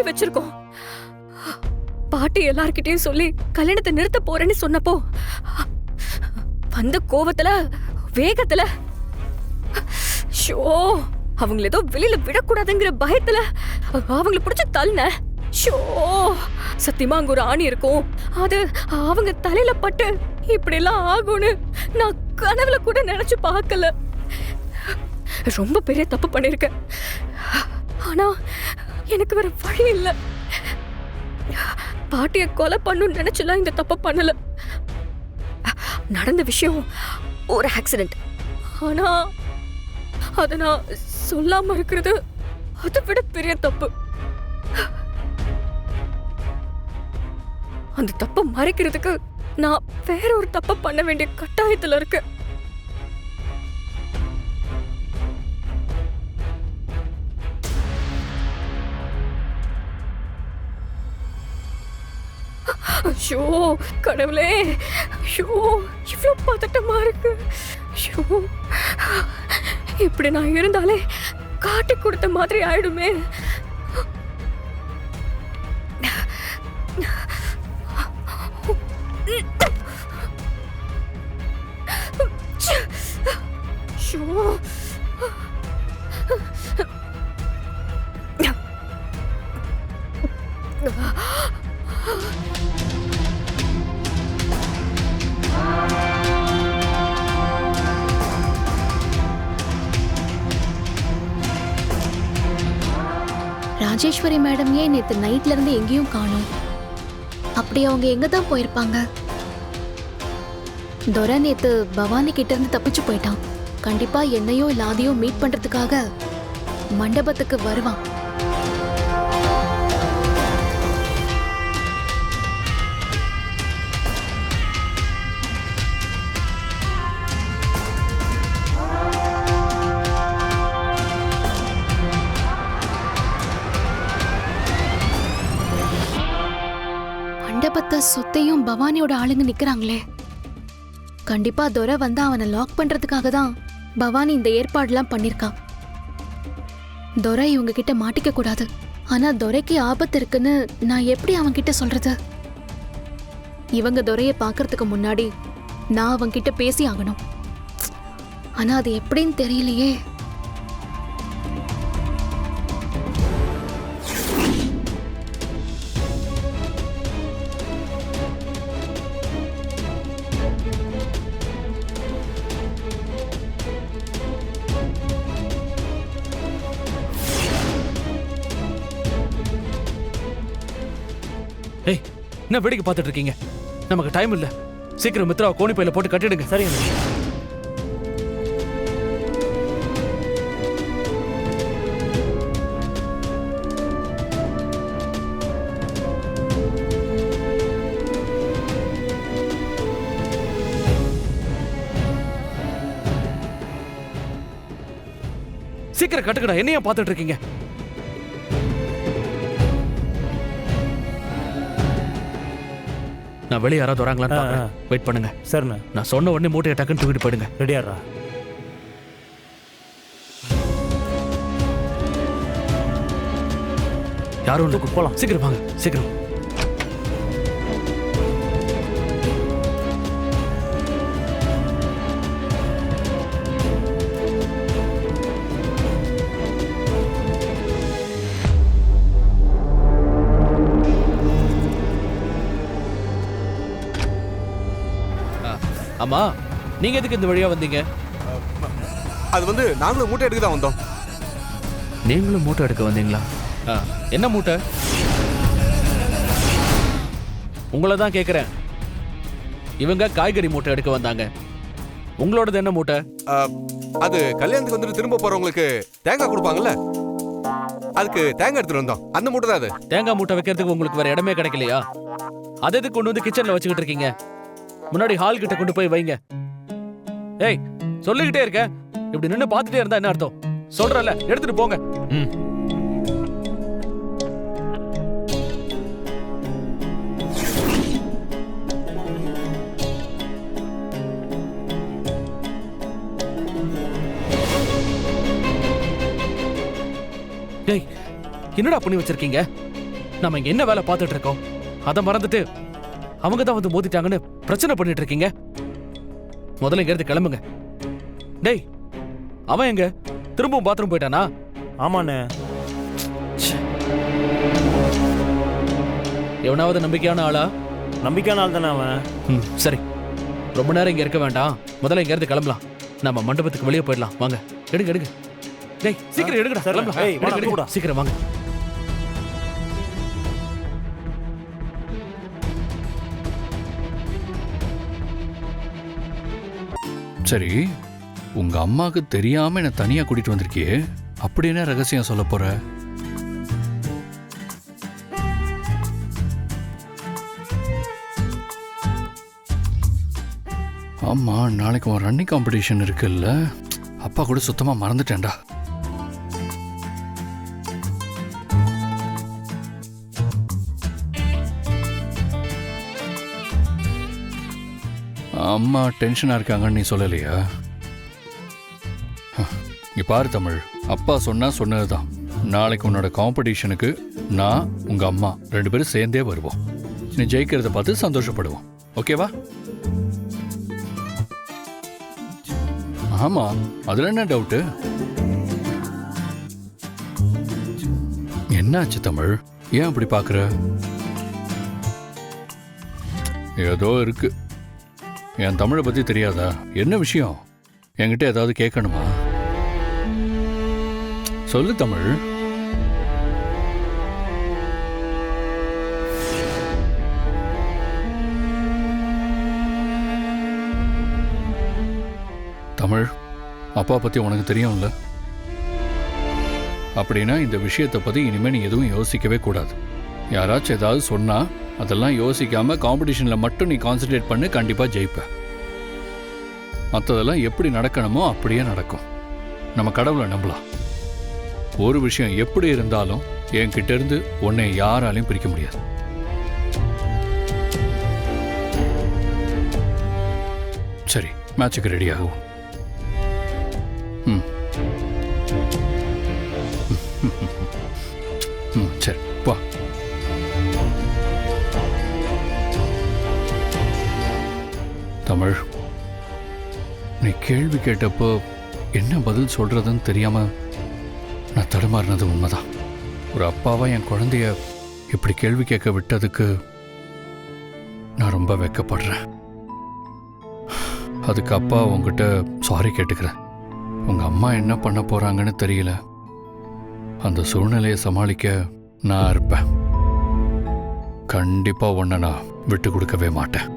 வச்சிருக்கோம். பாட்டி எல்லார்கிட்டயும் சொல்லி கல்யாணத்தை நிறுத்த போறேன்னு சொன்னப்போ வந்த கோவத்துல வேகத்துல ஷோ அவங்கள ஏதோ வெளியில விடக்கூடாதுங்கிற பயத்துல அவங்கள பிடிச்சு தள்ளின. ஷோ சத்தியமா அங்க ஒரு ஆணி இருக்கும், அது அவங்க தலையில பட்டு இப்படி எல்லாம் ஆகும்னு நான் கனவுல கூட நினைச்சு பார்க்கல. ரொம்ப பெரிய தப்பு பண்ணிருக்கேன். ஆனா எனக்கு வேற வழி இல்ல. பாட்டிய கொலை பண்ணணும்னு நினைச்சுலாம் இந்த தப்பு பண்ணல. நடந்த விஷயம் ஒரு ஆக்சிடென்ட். ஆனா அத நான் சொல்லாம இருக்கிறது அதை விட பெரிய தப்பு. அந்த தப்பை மறைக்கிறதுக்கு நான் வேற ஒரு தப்பை பண்ண வேண்டிய கட்டாயத்துல இருக்கேன். ஐயோ கடவுளே, ஐயோ இவ்ளோ பதட்டமா இருக்கு. ஐயோ இப்படி நான் இருந்தாலே காட்டி கொடுத்த மாதிரி ஆயிடுமே. ராஜேஸ்வரி மேடம் ஏன் நேத்து நைட்ல இருந்து எங்கேயும் காணோம்? அப்படி அவங்க எங்க தான் போயிருப்பாங்க? துரை நேத்து பவானி கிட்ட இருந்து தப்பிச்சு போயிட்டான். கண்டிப்பா என்னையோ இல்லாதையோ மீட் பண்றதுக்காக மண்டபத்துக்கு வருவான். மண்டபத்தை சுத்தியும் பவானியோட ஆளுங்க நிக்கிறாங்களே. கண்டிப்பா துரை வந்து அவனை லாக் பண்றதுக்காக தான் பவானி இந்த ஏற்பாடுலாம் பண்ணிருக்கா. துரை இவங்க கிட்ட மாட்டிக்க கூடாது. ஆனா துரைக்கு ஆபத்து இருக்குன்னு நான் எப்படி அவங்க கிட்ட சொல்றது? இவங்க துரைய பாக்குறதுக்கு முன்னாடி நான் அவங்க கிட்ட பேசி ஆகணும். ஆனா அது எப்படின்னு தெரியலையே. ஏய், என்ன வேடிக்கை பார்த்துட்டு இருக்கீங்க? நமக்கு டைம் இல்ல. சீக்கிரம் மித்ராவை கோணி பையில போட்டு கட்டிடுங்க. சரிங்க. சீக்கிரம் கட்டுக்கடா. என்னையா பார்த்துட்டு இருக்கீங்க? நான் வெளியே யாராவது வராங்களான்னு பார்க்கறேன். வெயிட் பண்ணுங்க. சரிண்ணா. நான் சொன்ன உடனே மூட்டையை டக்குன்னு தூக்கிட்டு போயிடுங்க. ரெடியாரா? யாரும் இல்லை, போலாம். சீக்கிரம் வாங்க, சீக்கிரம். அம்மா, நீங்க எதுக்கு இந்த வழியா வந்தீங்க? அது வந்து நாங்களும் மூட்டை எடுக்க தான் வந்தோம். நீங்களும் மூட்டை எடுக்க வந்தீங்களா? என்ன மூட்டை? உங்களை தான் கேட்குறேன். இவங்க காய்கறி மூட்டை எடுக்க வந்தாங்க. உங்களோடது என்ன மூட்டை? அது கல்யாணத்துக்கு வந்துட்டு திரும்ப போறவங்களுக்கு தேங்காய் கொடுப்பாங்கல்ல, அதுக்கு தேங்காய் எடுத்துட்டு வந்தோம். அந்த மூட்டை தான் அது. தேங்காய் மூட்டை வைக்கிறதுக்கு உங்களுக்கு வேற இடமே கிடைக்கலையா? அதை எதுக்கு கொண்டு வந்து கிச்சன்ல வச்சுக்கிட்டு இருக்கீங்க? முன்னாடி ஹால் கிட்ட கொண்டு போய் வைங்க. ஏய், சொல்லிக்கிட்டே இருக்க, இப்படி நின்று பார்த்துட்டே இருந்தா என்ன அர்த்தம்? சொல்றல, எடுத்துட்டு போங்க. ஏய், என்னடா பண்ணி வச்சிருக்கீங்க? நம்ம இங்க என்ன வேலை பார்த்துட்டு இருக்கோம்? அதை மறந்துட்டு அவங்க தான் வந்து மோதிட்டாங்கன்னு பிரச்சனை பண்ணிட்டு இருக்கீங்க. முதல்ல இங்க இருந்து கிளம்புங்க. டேய், அவன் எங்க? திரும்பவும் பாத்ரூம் போயிட்டானா? ஆமாண்ணே. எவனாவது நம்பிக்கையான ஆளா? நம்பிக்கையான ஆள் தானே அவன். சரி, ரொம்ப நேரம் இங்க இருக்க வேண்டாம். முதல்ல இங்க இருந்து கிளம்பலாம். நம்ம மண்டபத்துக்கு வெளியே போயிடலாம். வாங்க, எடுங்க எடுங்க. டேய், சீக்கிரம் எடுங்கடா. சரி. கிளம்பலாம். ஏய், வாடா, எடுங்க, போடா. சீக்கிரம் வாங்க. சரி, உங்க அம்மாக்கு தெரியாம என்ன தனியா கூட்டிட்டு வந்திருக்கியே, அப்படி என்ன ரகசியம் சொல்ல போற? ஆமா, நாளைக்கு ஒரு ரன்னிங் காம்படிஷன் இருக்குல்ல, அப்பா கூட சுத்தமா மறந்துட்டேன்டா. அம்மா டென்ஷனா இருக்காங்கன்னு நீ சொல்லலையா? இங்க பாரு தமிழ், அப்பா சொன்னதுதான். நாளைக்கு உன்னோட காம்படிஷனுக்கு நான் உங்க அம்மா 2 பேரும் சேர்ந்தே வருவோம். நீ ஜெயிக்கிறத பார்த்து சந்தோஷப்படுவோம். ஓகேவா? ஆமா, அதுல என்ன டவுட்டு? என்னாச்சு தமிழ், ஏன் அப்படி பாக்குற? ஏதோ இருக்கு. என் தமிழை பத்தி தெரியாதா? என்ன விஷயம்? என்கிட்ட ஏதாவது கேட்கணுமா? சொல்லு தமிழ். தமிழ், அப்பா பத்தி உனக்கு தெரியும்ல? அப்படின்னா இந்த விஷயத்தை பத்தி இனிமே நீ எதுவும் யோசிக்கவே கூடாது. யாராச்சும் ஏதாவது சொன்னா அதெல்லாம் யோசிக்காம காம்படிஷன்ல மட்டும் நீ கான்சென்ட்ரேட் பண்ணு, கண்டிப்பா ஜெயிப்ப. மற்றதெல்லாம் எப்படி நடக்கணுமோ அப்படியே நடக்கும். நம்ம கடவுளை நம்பலாம். ஒரு விஷயம் எப்படி இருந்தாலும் என்கிட்ட இருந்து உன்னை யாராலையும் பிரிக்க முடியாது. சரி, மேட்சுக்கு ரெடி ஆகும். சரி, வா. தமிழ், நீ கேள்வி கேட்டப்போ என்ன பதில் சொல்றதுன்னு தெரியாம நான் தடுமாறினது உண்மைதான். ஒரு அப்பாவா என் குழந்தைய இப்படி கேள்வி கேட்க விட்டதுக்கு நான் ரொம்ப வெட்கப்படுறேன். அதுக்கு அப்பா உங்ககிட்ட சாரி கேட்டுக்கிறேன். உங்க அம்மா என்ன பண்ண போறாங்கன்னு தெரியல. அந்த சூழ்நிலையை சமாளிக்க நான் இருப்பேன். கண்டிப்பா உன்னை நான் விட்டு கொடுக்கவே மாட்டேன்.